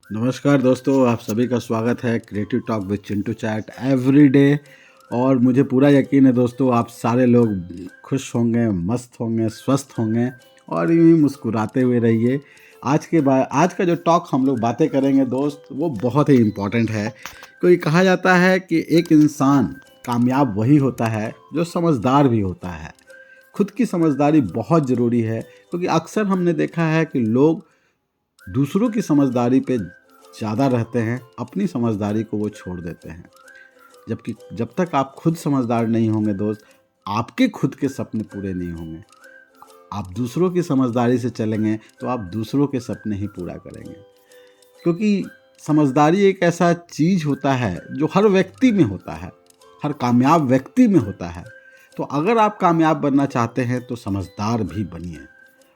नमस्कार दोस्तों, आप सभी का स्वागत है creative talk with Chintu chat every day. और मुझे पूरा यकीन है दोस्तों, आप सारे लोग खुश होंगे, मस्त होंगे, स्वस्थ होंगे और यूं ही मुस्कुराते हुए रहिए। आज का जो टॉक हम लोग बातें करेंगे दोस्त, वो बहुत ही इम्पोर्टेंट है। क्योंकि कहा जाता है कि एक इंसान कामयाब वही होता है जो समझदार भी होता है। खुद की समझदारी बहुत ज़रूरी है, क्योंकि अक्सर हमने देखा है कि लोग दूसरों की समझदारी पे ज़्यादा रहते हैं, अपनी समझदारी को वो छोड़ देते हैं। जबकि जब तक आप खुद समझदार नहीं होंगे दोस्त, आपके खुद के सपने पूरे नहीं होंगे। आप दूसरों की समझदारी से चलेंगे तो आप दूसरों के सपने ही पूरा करेंगे। क्योंकि समझदारी एक ऐसा चीज़ होता है जो हर व्यक्ति में होता है, हर कामयाब व्यक्ति में होता है। तो अगर आप कामयाब बनना चाहते हैं तो समझदार भी बनिए।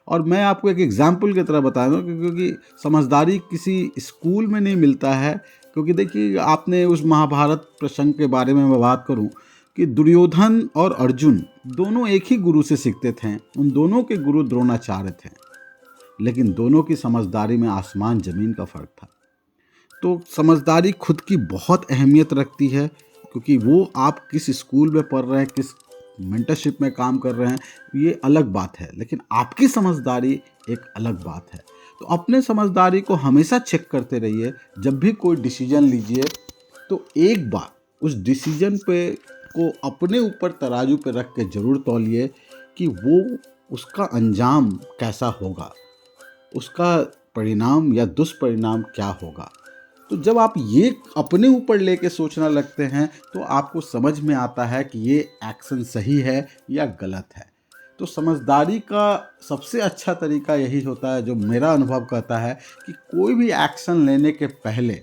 और मैं आपको एक एग्जाम्पल की तरह बता दूं, क्योंकि समझदारी किसी स्कूल में नहीं मिलता है। क्योंकि देखिए, आपने उस महाभारत प्रसंग के बारे में मैं बात करूं कि दुर्योधन और अर्जुन दोनों एक ही गुरु से सीखते थे। उन दोनों के गुरु द्रोणाचार्य थे, लेकिन दोनों की समझदारी में आसमान ज़मीन का फ़र्क था। तो समझदारी खुद की बहुत अहमियत रखती है, क्योंकि वो आप किस स्कूल में पढ़ रहे हैं, किस मेंटरशिप में काम कर रहे हैं, ये अलग बात है, लेकिन आपकी समझदारी एक अलग बात है। तो अपने समझदारी को हमेशा चेक करते रहिए। जब भी कोई डिसीजन लीजिए तो एक बार उस डिसीजन पे को अपने ऊपर तराजू पे रख के ज़रूर तौलिए कि वो उसका अंजाम कैसा होगा, उसका परिणाम या दुष्परिणाम क्या होगा। तो जब आप ये अपने ऊपर लेके सोचना लगते हैं तो आपको समझ में आता है कि ये एक्शन सही है या गलत है। तो समझदारी का सबसे अच्छा तरीका यही होता है, जो मेरा अनुभव कहता है, कि कोई भी एक्शन लेने के पहले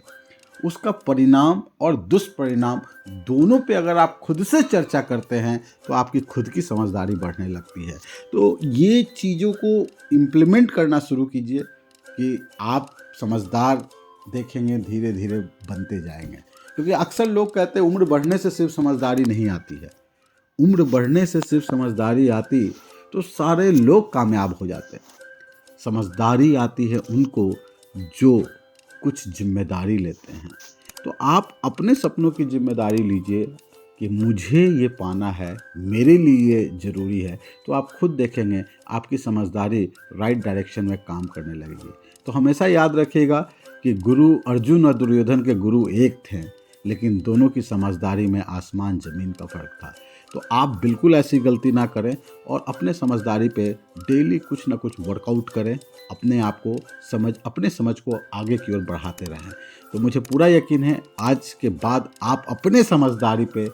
उसका परिणाम और दुष्परिणाम दोनों पे अगर आप खुद से चर्चा करते हैं तो आपकी खुद की समझदारी बढ़ने लगती है। तो ये चीज़ों को इम्प्लीमेंट करना शुरू कीजिए कि आप समझदार देखेंगे धीरे धीरे बनते जाएंगे। क्योंकि अक्सर लोग कहते हैं उम्र बढ़ने से सिर्फ समझदारी नहीं आती है। उम्र बढ़ने से सिर्फ समझदारी आती तो सारे लोग कामयाब हो जाते। समझदारी आती है उनको जो कुछ जिम्मेदारी लेते हैं। तो आप अपने सपनों की जिम्मेदारी लीजिए कि मुझे ये पाना है, मेरे लिए ये ज़रूरी है। तो आप खुद देखेंगे आपकी समझदारी राइट डायरेक्शन में काम करने लगेगी। तो हमेशा याद रखिएगा कि गुरु अर्जुन और दुर्योधन के गुरु एक थे, लेकिन दोनों की समझदारी में आसमान ज़मीन का फ़र्क था। तो आप बिल्कुल ऐसी गलती ना करें और अपने समझदारी पे डेली कुछ ना कुछ वर्कआउट करें। अपने समझ को आगे की ओर बढ़ाते रहें। तो मुझे पूरा यकीन है आज के बाद आप अपने समझदारी पे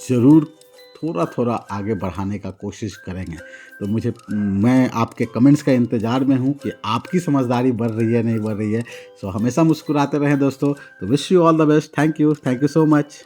ज़रूर थोड़ा थोड़ा आगे बढ़ाने का कोशिश करेंगे। तो मैं आपके कमेंट्स का इंतज़ार में हूँ कि आपकी समझदारी बढ़ रही है नहीं बढ़ रही है। सो हमेशा मुस्कुराते रहें दोस्तों। तो wish you all the best. Thank you so much.